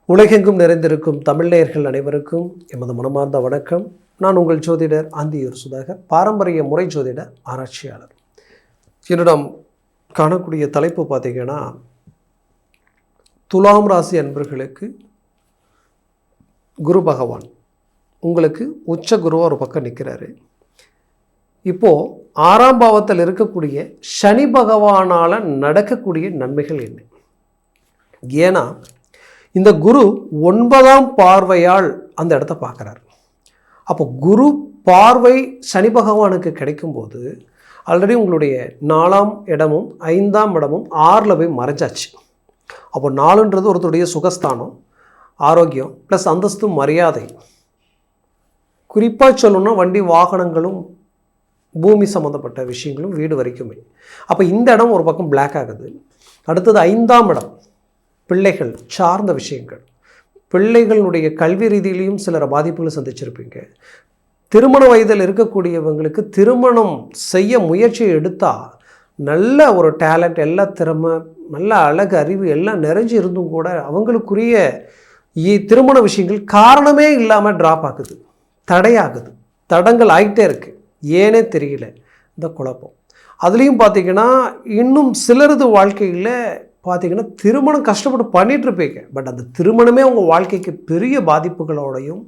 உலகெங்கும் நிறைந்திருக்கும் தமிழ் நேயர்கள் அனைவருக்கும் எமது மனமார்ந்த வணக்கம். நான் உங்கள் ஜோதிடர் ஆந்தியூர் சுதாகர், பாரம்பரிய முறை ஜோதிட ஆராய்ச்சியாளர். என்னிடம் காணக்கூடிய தலைப்பு பார்த்திங்கன்னா, துலாம் ராசி அன்பர்களுக்கு குரு பகவான் உங்களுக்கு உச்ச குருவாக ஒரு பக்கம் நிற்கிறாரு. இப்போது 6ஆம் பாவத்தில் இருக்கக்கூடிய சனி பகவானால் நடக்கக்கூடிய நன்மைகள் என்ன? ஏன்னா இந்த குரு 9ஆம் பார்வையால் அந்த இடத்த பார்க்குறாரு. அப்போ குரு பார்வை சனி பகவானுக்கு கிடைக்கும்போது ஆல்ரெடி உங்களுடைய 4ஆம் இடமும் 5ஆம் இடமும் 6ல் போய் மறைஞ்சாச்சு. அப்போ 4ன்றது ஒருத்தருடைய சுகஸ்தானம், ஆரோக்கியம் ப்ளஸ் அந்தஸ்து, மரியாதை. குறிப்பாக சொல்லணும்னா வண்டி வாகனங்களும் பூமி சம்மந்தப்பட்ட விஷயங்களும் வீடு வரைக்குமே. அப்போ இந்த இடம் ஒரு பக்கம் பிளாக் ஆகுது. அடுத்தது 5ஆம் இடம், பிள்ளைகள் சார்ந்த விஷயங்கள், பிள்ளைகளுடைய கல்வி ரீதியிலையும் சிலர் பாதிப்புகளை சந்திச்சிருப்பீங்க. திருமண வயதில் இருக்கக்கூடியவங்களுக்கு திருமணம் செய்ய முயற்சியை எடுத்தால் நல்ல ஒரு டேலண்ட், எல்லா திறமை, நல்ல அழகு, அறிவு எல்லாம் நிறைஞ்சு இருந்தும் கூட அவங்களுக்குரிய திருமண விஷயங்கள் காரணமே இல்லாமல் ட்ராப் ஆகுது, தடையாகுது, தடங்கள் ஆகிட்டே இருக்குது. ஏனே தெரியல இந்த குழப்பம். அதுலேயும் பார்த்திங்கன்னா இன்னும் சிலரது வாழ்க்கையில் பார்த்திங்கன்னா திருமணம் கஷ்டப்பட்டு பண்ணிகிட்ருப்பீங்க. பட் அந்த திருமணமே உங்கள் வாழ்க்கைக்கு பெரிய பாதிப்புகளோடையும்,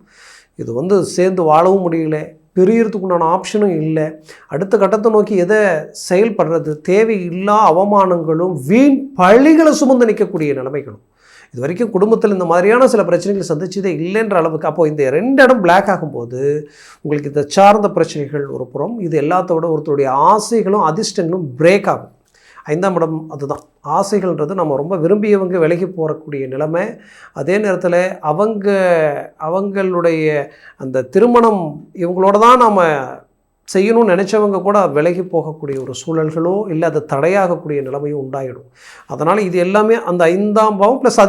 இது சேர்ந்து வாழவும் முடியல, பிரியறதுக்குண்டான ஆப்ஷனும் இல்லை, அடுத்த கட்டத்தை நோக்கி எதை செயல்படுறது, தேவையில்லா அவமானங்களும் வீண் பழிகளை சுமந்து நிற்கக்கூடிய நிலைமைகளும். இது வரைக்கும் குடும்பத்தில் இந்த மாதிரியான சில பிரச்சனைகள் சந்திச்சதே இல்லைன்ற அளவுக்கு. அப்போது இந்த 2 இடம் பிளாக் ஆகும்போது உங்களுக்கு இதை சார்ந்த பிரச்சனைகள் ஒரு புறம், இது எல்லாத்தோட ஒருத்தருடைய ஆசைகளும் அதிர்ஷ்டங்களும் பிரேக் ஆகும். 5ஆம் இடம் அதுதான். ஆசைகள்ன்றது நம்ம ரொம்ப விரும்பியவங்க விலகி போகக்கூடிய நிலைமை. அதே நேரத்தில் அவங்களுடைய அந்த திருமணம் இவங்களோட தான் நாம் செய்யணும்னு நினச்சவங்க கூட விலகி போகக்கூடிய ஒரு சூழல்களோ இல்லை அது தடையாகக்கூடிய நிலைமையும் உண்டாயிடும். அதனால் இது எல்லாமே அந்த 5ஆம் பாவம் ப்ளஸ்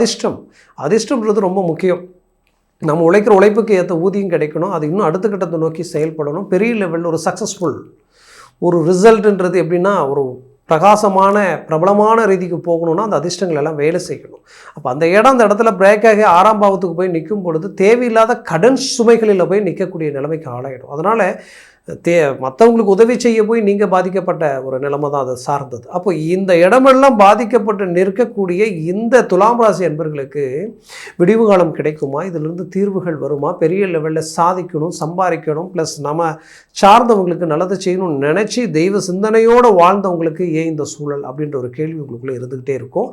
அதிர்ஷ்டம்ன்றது ரொம்ப முக்கியம். நம்ம உழைக்கிற உழைப்புக்கு ஏற்ற ஊதியம் கிடைக்கணும், அது இன்னும் அடுத்த கட்டத்தை நோக்கி செயல்படணும், பெரிய லெவலில் ஒரு சக்ஸஸ்ஃபுல் ஒரு ரிசல்ட்டுன்றது எப்படின்னா ஒரு பிரகாசமான பிரபலமான ரீதிக்கு போகணுன்னா அந்த அதிர்ஷ்டங்கள் எல்லாம் வேலை செய்யணும். அப்போ அந்த இடத்துல பிரேக் ஆகி 6ஆம் பாவத்துக்கு போய் நிற்கும் பொழுது தேவையில்லாத கடன் சுமைகளில் போய் நிற்கக்கூடிய நிலைமைக்கு ஆளாயிடும். அதனால் மற்றவங்களுக்கு உதவி செய்ய போய் நீங்கள் பாதிக்கப்பட்ட ஒரு நிலைமை தான் அதை சார்ந்தது. அப்போ இந்த இடமெல்லாம் பாதிக்கப்பட்டு நிற்கக்கூடிய இந்த துலாம் ராசி அன்பர்களுக்கு விடிவு காலம் கிடைக்குமா? இதிலிருந்து தீர்வுகள் வருமா? பெரிய லெவலில் சாதிக்கணும், சம்பாதிக்கணும், ப்ளஸ் நம்ம சார்ந்தவங்களுக்கு நல்லதை செய்யணும்னு நினச்சி தெய்வ சிந்தனையோடு வாழ்ந்தவங்களுக்கு ஏன் இந்த சூழல் அப்படின்ற ஒரு கேள்வி உங்களுக்குள்ளே இருந்துக்கிட்டே இருக்கும்.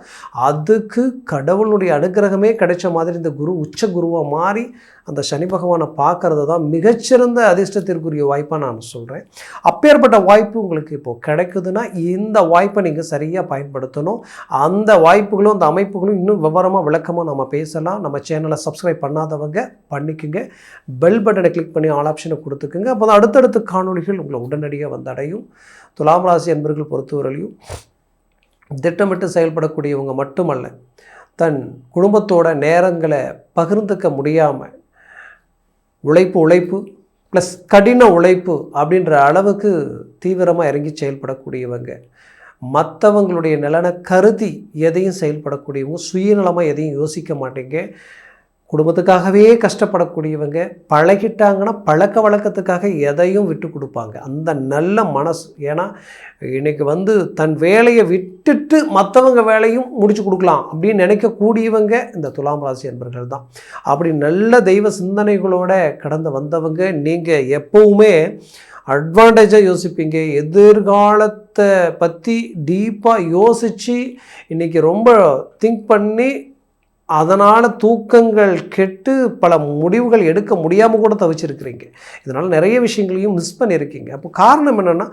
அதுக்கு கடவுளுடைய அனுகிரகமே கிடைச்ச மாதிரி இந்த குரு உச்ச குருவாக மாறி அந்த சனி பகவானை பார்க்கறது தான் மிகச்சிறந்த அதிர்ஷ்டத்திற்குரிய வாய்ப்பாக நான் சொல்கிறேன். அப்பேற்பட்ட வாய்ப்பு உங்களுக்கு இப்போது கிடைக்குதுன்னா இந்த வாய்ப்பை நீங்கள் சரியாக பயன்படுத்தணும். அந்த வாய்ப்புகளும் அந்த அமைப்புகளும் இன்னும் விளக்கமாக நம்ம பேசலாம். நம்ம சேனலை சப்ஸ்கிரைப் பண்ணாதவங்க பண்ணிக்கோங்க, பெல் பட்டனை கிளிக் பண்ணி ஆல் ஆப்ஷனை கொடுத்துக்குங்க. அப்போ தான் அடுத்தடுத்த காணொலிகள் உங்களை உடனடியாக வந்தடையும். துலாம் ராசி அன்பர்கள் பொறுத்தவரையிலையும் திட்டமிட்டு செயல்படக்கூடியவங்க மட்டுமல்ல, தன் குடும்பத்தோட நேரங்களை பகிர்ந்துக்க முடியாமல் உழைப்பு ப்ளஸ் கடின உழைப்பு அப்படின்ற அளவுக்கு தீவிரமாக இறங்கி செயல்படக்கூடியவங்க, மற்றவங்களுடைய நலனை கருதி எதையும் செயல்படக்கூடியவங்க, சுயநலமாக எதையும் யோசிக்க மாட்டீங்க, குடும்பத்துக்காகவே கஷ்டப்படக்கூடியவங்க, பழகிட்டாங்கன்னா பழக்க வழக்கத்துக்காக எதையும் விட்டு கொடுப்பாங்க. அந்த நல்ல மனசு. ஏன்னா இன்றைக்கி தன் வேலையை விட்டுட்டு மற்றவங்க வேலையும் முடிச்சு கொடுக்கலாம் அப்படின்னு நினைக்கக்கூடியவங்க இந்த துலாம் ராசி அன்பர்கள் தான். அப்படி நல்ல தெய்வ சிந்தனைகளோட கடந்து வந்தவங்க. நீங்கள் எப்போவுமே அட்வான்டேஜாக யோசிப்பீங்க, எதிர்காலத்தை பற்றி டீப்பாக யோசித்து இன்றைக்கி ரொம்ப திங்க் பண்ணி அதனால் தூக்கங்கள் கெட்டு பல முடிவுகள் எடுக்க முடியாமல் கூட தவிச்சிருக்கிறீங்க. இதனால் நிறைய விஷயங்களையும் மிஸ் பண்ணியிருக்கீங்க. அப்போ காரணம் என்னென்னா,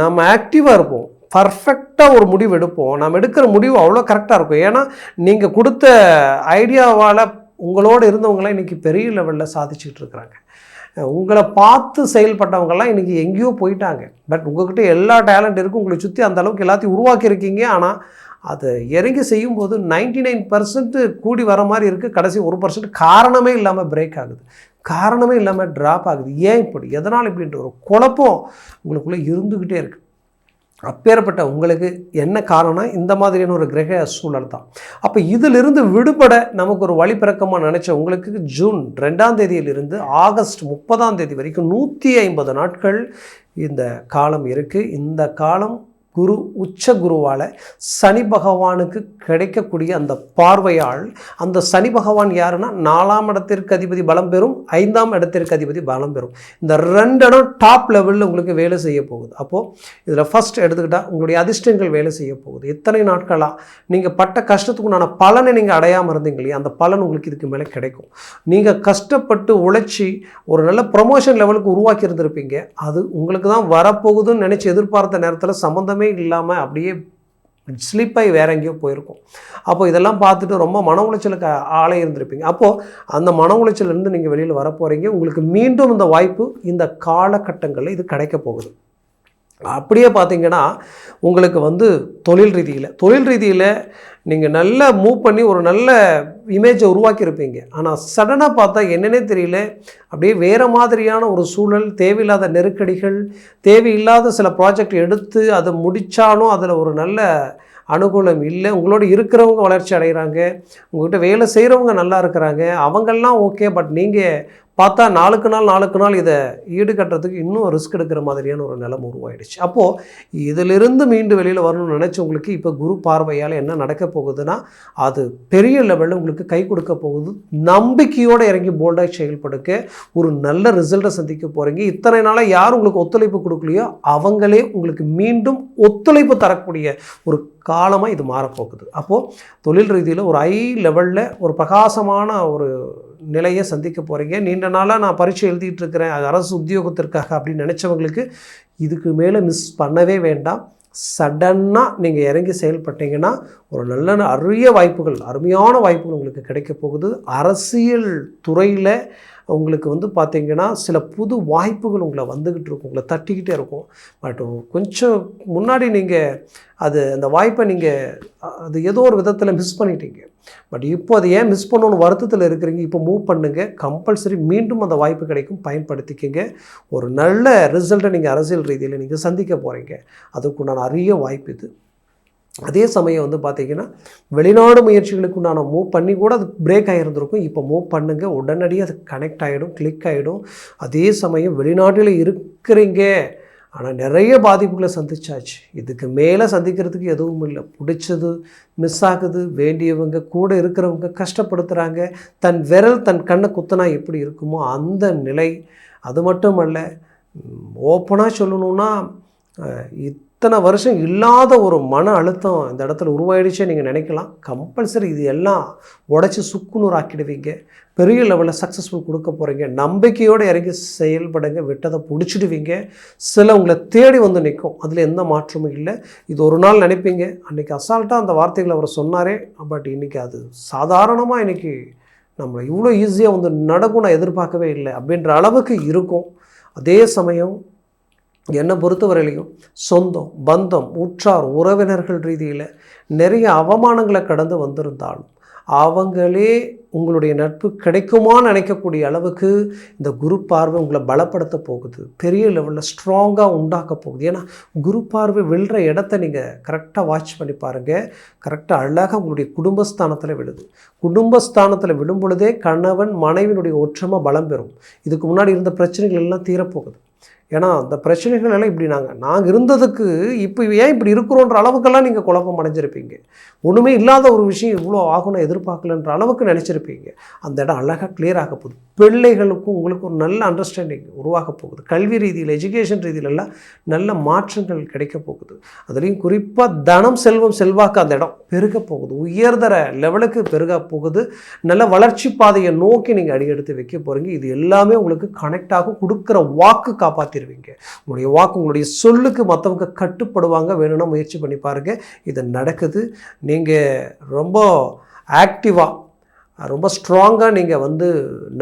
நம்ம ஆக்டிவாக இருப்போம், பர்ஃபெக்டாக ஒரு முடிவு எடுப்போம், நம்ம எடுக்கிற முடிவு அவ்வளோ கரெக்டாக இருக்கும். ஏன்னா நீங்கள் கொடுத்த ஐடியாவால் உங்களோடு இருந்தவங்களாம் இன்றைக்கி பெரிய லெவலில் சாதிச்சுக்கிட்டு இருக்கிறாங்க. உங்களை பார்த்து செயல்பட்டவங்கெல்லாம் இன்றைக்கி எங்கேயோ போயிட்டாங்க. பட் உங்கள்கிட்ட எல்லா டேலண்ட் இருக்கும், உங்களை சுற்றி அந்த அளவுக்கு எல்லாத்தையும் உருவாக்கியிருக்கீங்க. ஆனால் அதை இறங்கி செய்யும்போது 99% கூடி வர மாதிரி இருக்குது, கடைசி 1% காரணமே இல்லாமல் பிரேக் ஆகுது, காரணமே இல்லாமல் ட்ராப் ஆகுது. ஏன் இப்படி, எதனால் இப்படின்ற ஒரு குழப்பம் உங்களுக்குள்ளே இருந்துக்கிட்டே இருக்குது. அப்பேற்பட்ட உங்களுக்கு என்ன காரணம்? இந்த மாதிரியான ஒரு கிரக சூழல் தான். அப்போ இதிலிருந்து விடுபட நமக்கு ஒரு வழிபிறக்கமாக நினச்ச உங்களுக்கு ஜூன் 2ஆம் தேதியிலிருந்து ஆகஸ்ட் 30ஆம் தேதி வரைக்கும் 150 நாட்கள் இந்த காலம் இருக்குது. இந்த காலம் குரு உச்ச குருவால் சனி பகவானுக்கு கிடைக்கக்கூடிய அந்த பார்வையால், அந்த சனி பகவான் யாருன்னா 4ஆம் இடத்திற்கு அதிபதி பலம் பெறும், 5ஆம் இடத்திற்கு அதிபதி பலம் பெறும். இந்த 2 இடம் டாப் லெவலில் உங்களுக்கு வேலை செய்ய போகுது. அப்போது இதில் ஃபஸ்ட் எடுத்துக்கிட்டால் உங்களுடைய அதிர்ஷ்டங்கள் வேலை செய்ய போகுது. எத்தனை நாட்களாக நீங்கள் பட்ட கஷ்டத்துக்குண்டான பலனை நீங்கள் அடையாமல் இருந்தீங்க இல்லையா, அந்த பலன் உங்களுக்கு இதுக்கு மேலே கிடைக்கும். நீங்கள் கஷ்டப்பட்டு உழைச்சி ஒரு நல்ல ப்ரொமோஷன் லெவலுக்கு உருவாக்கி இருந்திருப்பீங்க, அது உங்களுக்கு தான் வரப்போகுதுன்னு நினச்சி எதிர்பார்த்த நேரத்தில் சம்மந்தமே இல்லாமல் அப்படியே ஸ்லிப்பாகி வேற எங்கேயோ போயிருக்கும். அப்போ இதெல்லாம் பார்த்துட்டு ரொம்ப மன உளைச்சலுக்கு ஆளே இருந்திருப்பீங்க. அப்போது அந்த மன உளைச்சலேருந்து நீங்கள் வெளியில் வர போகிறீங்க. உங்களுக்கு மீண்டும் இந்த வாய்ப்பு இந்த காலகட்டங்களில் இது கிடைக்க போகுது. அப்படியே பார்த்தீங்கன்னா உங்களுக்கு தொழில் ரீதியில் நீங்கள் நல்லா மூவ் பண்ணி ஒரு நல்ல இமேஜை உருவாக்கியிருப்பீங்க. ஆனால் சடனாக பார்த்தா என்னன்னே தெரியல, அப்படியே வேறு மாதிரியான ஒரு சூழல், தேவையில்லாத நெருக்கடிகள், தேவையில்லாத சில ப்ராஜெக்ட் எடுத்து அதை முடித்தாலும் அதில் ஒரு நல்ல அனுகூலம் இல்லை. உங்களோட இருக்கிறவங்க வளர்ச்சி அடைகிறாங்க, உங்கள்கிட்ட வேலை செய்கிறவங்க நல்லா இருக்கிறாங்க, அவங்கெல்லாம் ஓகே. பட் நீங்கள் பார்த்தா நாளுக்கு நாள் இதை ஈடுகட்டுறதுக்கு இன்னும் ரிஸ்க் எடுக்கிற மாதிரியான ஒரு நிலைமை உருவாயிடுச்சு. அப்போது இதிலிருந்து மீண்டு வெளியில் வரணும்னு நினச்சவங்களுக்கு இப்போ குரு பார்வையால் என்ன நடக்க போகுதுன்னா, அது பெரிய லெவலில் உங்களுக்கு கை கொடுக்க போகுது. நம்பிக்கையோடு இறங்கி போல்டாக செயல்படுக்க ஒரு நல்ல ரிசல்ட்டை சந்திக்க போகிறீங்க. இத்தனை நாளாக யார் உங்களுக்கு ஒத்துழைப்பு கொடுக்கலையோ அவங்களே உங்களுக்கு மீண்டும் ஒத்துழைப்பு தரக்கூடிய ஒரு காலமாக இது மாறப்போகுது. அப்போது தொழில் ரீதியில் ஒரு ஹை லெவலில் ஒரு பிரகாசமான ஒரு நிலையை சந்திக்க போகிறீங்க. நீண்ட நாளாக நான் பரீட்சை எழுதிட்டு இருக்கிறேன் அரசு உத்தியோகத்திற்காக அப்படின்னு நினச்சவங்களுக்கு இதுக்கு மேலே மிஸ் பண்ணவே வேண்டாம். சடனாக நீங்கள் இறங்கி செயல்பட்டீங்கன்னா ஒரு நல்ல அருமையான வாய்ப்புகள் உங்களுக்கு கிடைக்க போகுது. அரசியல் துறையில் உங்களுக்கு பார்த்தீங்கன்னா சில புது வாய்ப்புகள் உங்களை வந்துக்கிட்டு இருக்கும், உங்களை தட்டிக்கிட்டே இருக்கும். பட் கொஞ்சம் முன்னாடி நீங்கள் அந்த வாய்ப்பை அது ஏதோ ஒரு விதத்தில் மிஸ் பண்ணிட்டீங்க. பட் இப்போ அதை ஏன் மிஸ் பண்ணணும்னு வருத்தத்தில் இருக்கிறீங்க, இப்போ மூவ் பண்ணுங்கள். கம்பல்சரி மீண்டும் அந்த வாய்ப்பு கிடைக்கும், பயன்படுத்திக்கங்க. ஒரு நல்ல ரிசல்ட்டை நீங்கள் அரசியல் ரீதியில் நீங்கள் சந்திக்க போகிறீங்க. அதுக்குண்டான அரிய வாய்ப்பு இது. அதே சமயம் பார்த்தீங்கன்னா வெளிநாடு முயற்சிகளுக்கு நான் மூவ் பண்ணி கூட அது பிரேக் ஆகிருந்திருக்கும். இப்போ மூவ் பண்ணுங்கள், உடனடியாக அது கனெக்ட் ஆகிடும், கிளிக் ஆகிடும். அதே சமயம் வெளிநாட்டில் இருக்கிறீங்க ஆனால் நிறைய பாதிப்புகளை சந்திச்சாச்சு. இதுக்கு மேலே சந்திக்கிறதுக்கு எதுவும் இல்லை. பிடிச்சது மிஸ் ஆகுது, வேண்டியவங்க கூட இருக்கிறவங்க கஷ்டப்படுத்துகிறாங்க. தன் விரல் தன் கண்ணை குத்தினா எப்படி இருக்குமோ அந்த நிலை. அது மட்டுமல்ல, ஓப்பனாக சொல்லணுன்னா இத்தனை வருஷம் இல்லாத ஒரு மன அழுத்தம் இந்த இடத்துல உருவாயிடுச்சே நீங்கள் நினைக்கலாம். கம்பல்சரி இது எல்லாம் உடச்சி சுக்குநூறு ஆக்கிடுவீங்க. பெரிய லெவலில் சக்ஸஸ்ஃபுல் கொடுக்க போகிறீங்க. நம்பிக்கையோடு இறங்கி செயல்படுங்க, விட்டதை பிடிச்சிடுவீங்க. சில உங்களை தேடி நிற்கும், அதில் எந்த மாற்றமும் இல்லை. இது ஒரு நாள் நினைப்பீங்க, அன்றைக்கி அசால்ட்டாக அந்த வார்த்தைகளை அவர் சொன்னாரே, பட் இன்றைக்கி அது சாதாரணமாக இன்றைக்கி நம்மளை இவ்வளோ ஈஸியாக நடக்கும் நான் எதிர்பார்க்கவே இல்லை அப்படின்ற அளவுக்கு இருக்கும். அதே சமயம் என்னை பொறுத்தவரையிலையும் சொந்தம், பந்தம், உற்றார், உறவினர்கள் ரீதியில் நிறைய அவமானங்களை கடந்து வந்திருந்தாலும் அவங்களே உங்களுடைய நட்பு கிடைக்குமான்னு நினைக்கக்கூடிய அளவுக்கு இந்த குரு பார்வை உங்களை பலப்படுத்த போகுது, பெரிய லெவலில் ஸ்ட்ராங்காக உண்டாக்க போகுது. ஏன்னா குரு பார்வை விழுற இடத்த நீங்கள் கரெக்டாக வாட்ச் பண்ணி பாருங்கள். கரெக்டாக அழகாக உங்களுடைய குடும்பஸ்தானத்தில் விழுது. குடும்பஸ்தானத்தில் விழும் பொழுதே கணவன் மனைவியினுடைய ஒற்றுமை பலம் பெறும். இதுக்கு முன்னாடி இருந்த பிரச்சனைகள் எல்லாம் தீரப்போகுது. ஏன்னா அந்த பிரச்சனைகள் எல்லாம் இப்படி நாங்கள் இருந்ததுக்கு இப்போ ஏன் இப்படி இருக்கிறோன்ற அளவுக்கெல்லாம் நீங்கள் குழப்பம் அடைஞ்சிருப்பீங்க. ஒன்றுமே இல்லாத ஒரு விஷயம் இவ்வளோ ஆகும்னு எதிர்பார்க்கலன்ற அளவுக்கு நினச்சிருப்பீங்க. அந்த இடம் அழகாக கிளியர் ஆக போகுது. பிள்ளைகளுக்கும் உங்களுக்கு ஒரு நல்ல அண்டர்ஸ்டாண்டிங் உருவாக போகுது. கல்வி ரீதியில், எஜுகேஷன் ரீதியிலெல்லாம் நல்ல மாற்றங்கள் கிடைக்க போகுது. அதுலேயும் குறிப்பாக தனம், செல்வம், செல்வாக்கு அந்த இடம் பெருக போகுது. உயர்தர லெவலுக்கு பெருக போகுது. நல்ல வளர்ச்சி பாதையை நோக்கி நீங்கள் அடியெடுத்து வைக்க போகிறீங்க. இது எல்லாமே உங்களுக்கு கனெக்ட் ஆகும். கொடுக்குற வாக்கு காப்பாற்றிடுவீங்க. உங்களுடைய வாக்கு, உங்களுடைய சொல்லுக்கு மற்றவங்க கட்டுப்படுவாங்க. வேணும்னா முயற்சி பண்ணி பாருங்கள், இது நடக்குது. நீங்கள் ரொம்ப ஆக்டிவாக, ரொம்ப ஸ்ட்ராங்காக நீங்கள்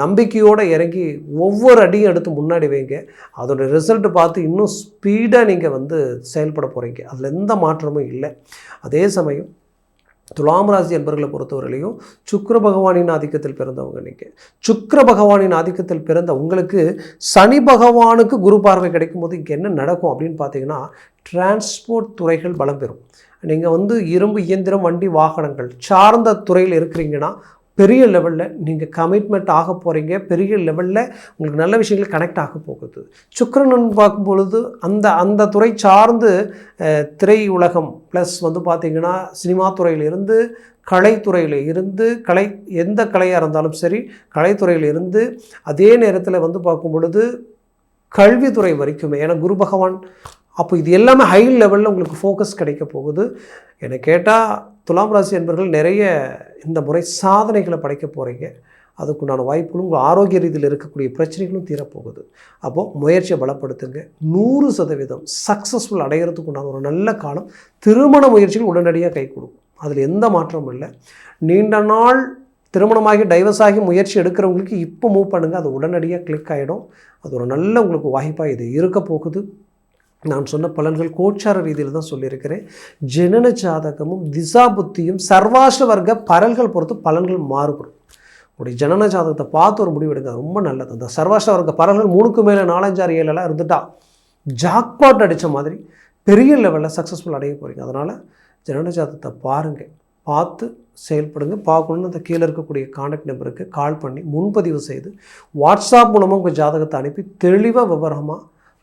நம்பிக்கையோடு இறங்கி ஒவ்வொரு அடியும் எடுத்து முன்னாடி வைங்க. அதோடய ரிசல்ட்டு பார்த்து இன்னும் ஸ்பீடாக நீங்கள் செயல்பட போகிறீங்க. அதில் எந்த மாற்றமும் இல்லை. அதே சமயம் துலாம் ராசி என்பர்களை பொறுத்தவரையிலையும் சுக்கிர பகவானின் ஆதிக்கத்தில் பிறந்தவங்க நீங்கள். சுக்கிர பகவானின் ஆதிக்கத்தில் பிறந்த உங்களுக்கு சனி பகவானுக்கு குரு பார்வை கிடைக்கும்போது இங்கே என்ன நடக்கும் அப்படின்னு பார்த்தீங்கன்னா, டிரான்ஸ்போர்ட் துறைகள் பலம் பெறும். நீங்கள் இரும்பு இயந்திரம் வண்டி வாகனங்கள் சார்ந்த துறையில் இருக்கிறீங்கன்னா பெரிய லெவலில் நீங்கள் கமிட்மெண்ட் ஆக போகிறீங்க. பெரிய லெவலில் உங்களுக்கு நல்ல விஷயங்கள் கனெக்ட் ஆக போகுது. சுக்கிரன் பார்க்கும் பொழுது அந்த துறை சார்ந்து திரை உலகம் ப்ளஸ் பார்த்திங்கன்னா சினிமா துறையிலிருந்து கலைத்துறையில் இருந்து எந்த கலையாக இருந்தாலும் சரி கலைத்துறையில் இருந்து அதே நேரத்தில் பார்க்கும் பொழுது கல்வித்துறை வரைக்குமே. ஏன்னா குரு பகவான் அப்போ இது எல்லாமே ஹை லெவலில் உங்களுக்கு ஃபோக்கஸ் கிடைக்க போகுது. என்னை கேட்டால் துலாம் ராசி என்பவர்கள் நிறைய இந்த முறை சாதனைகளை படைக்க போகிறீங்க. அதுக்குண்டான வாய்ப்புகளும் உங்கள் ஆரோக்கிய ரீதியில் இருக்கக்கூடிய பிரச்சனைகளும் தீரப்போகுது. அப்போது முயற்சியை பலப்படுத்துங்க. 100% சக்ஸஸ்ஃபுல் அடைகிறதுக்குண்டான ஒரு நல்ல காலம். திருமண முயற்சிகள் உடனடியாக கை கொடுக்கும். அதில் எந்த மாற்றமும் இல்லை. நீண்ட நாள் திருமணமாகி டைவர்ஸ் ஆகி முயற்சி எடுக்கிறவங்களுக்கு இப்போ மூவ் பண்ணுங்கள். அது உடனடியாக கிளிக் ஆகிடும். அது ஒரு நல்ல உங்களுக்கு வாய்ப்பாக இது இருக்க போகுது. நான் சொன்ன பலன்கள் கோச்சார ரீதியில் தான் சொல்லியிருக்கிறேன். ஜனன ஜாதகமும் திசா புத்தியும் சர்வாஷ்ட வர்க்க பரல்கள் பொறுத்து பலன்கள் மாறுபடும். உங்களுடைய ஜனன ஜாதகத்தை பார்த்து ஒரு முடிவெடுங்க, ரொம்ப நல்லது. அந்த சர்வாஷ்ட வர்க்க பரல்கள் 3க்கு மேலே 4, 5, 6, 7 இருந்துட்டா ஜாக்பாட் அடித்த மாதிரி பெரிய லெவலில் சக்ஸஸ்ஃபுல் அடைய போகிறீங்க. அதனால் ஜனன ஜாதகத்தை பாருங்கள், பார்த்து செயல்படுங்க. பார்க்கணுன்னு அந்த கீழே இருக்கக்கூடிய கான்டாக்ட் நம்பருக்கு கால் பண்ணி முன்பதிவு செய்து வாட்ஸ்அப் மூலமாக உங்கள் ஜாதகத்தை அனுப்பி தெளிவாக விவரமாக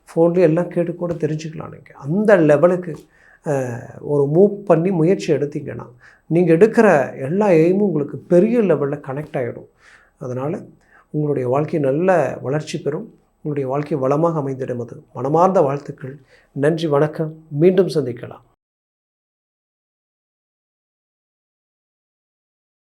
ஃபோன்லேயே எல்லாம் கேட்டு கூட தெரிஞ்சுக்கலாம். நீங்கள் அந்த லெவலுக்கு ஒரு மூவ் பண்ணி முயற்சி எடுத்தீங்கன்னா நீங்கள் எடுக்கிற எல்லா எய்மும் உங்களுக்கு பெரிய லெவலில் கனெக்ட் ஆகிடும். அதனால் உங்களுடைய வாழ்க்கை நல்ல வளர்ச்சி பெறும். உங்களுடைய வாழ்க்கை வளமாக அமைந்திடும். அது மனமார்ந்த வாழ்த்துக்கள். நன்றி, வணக்கம். மீண்டும் சந்திக்கலாம்.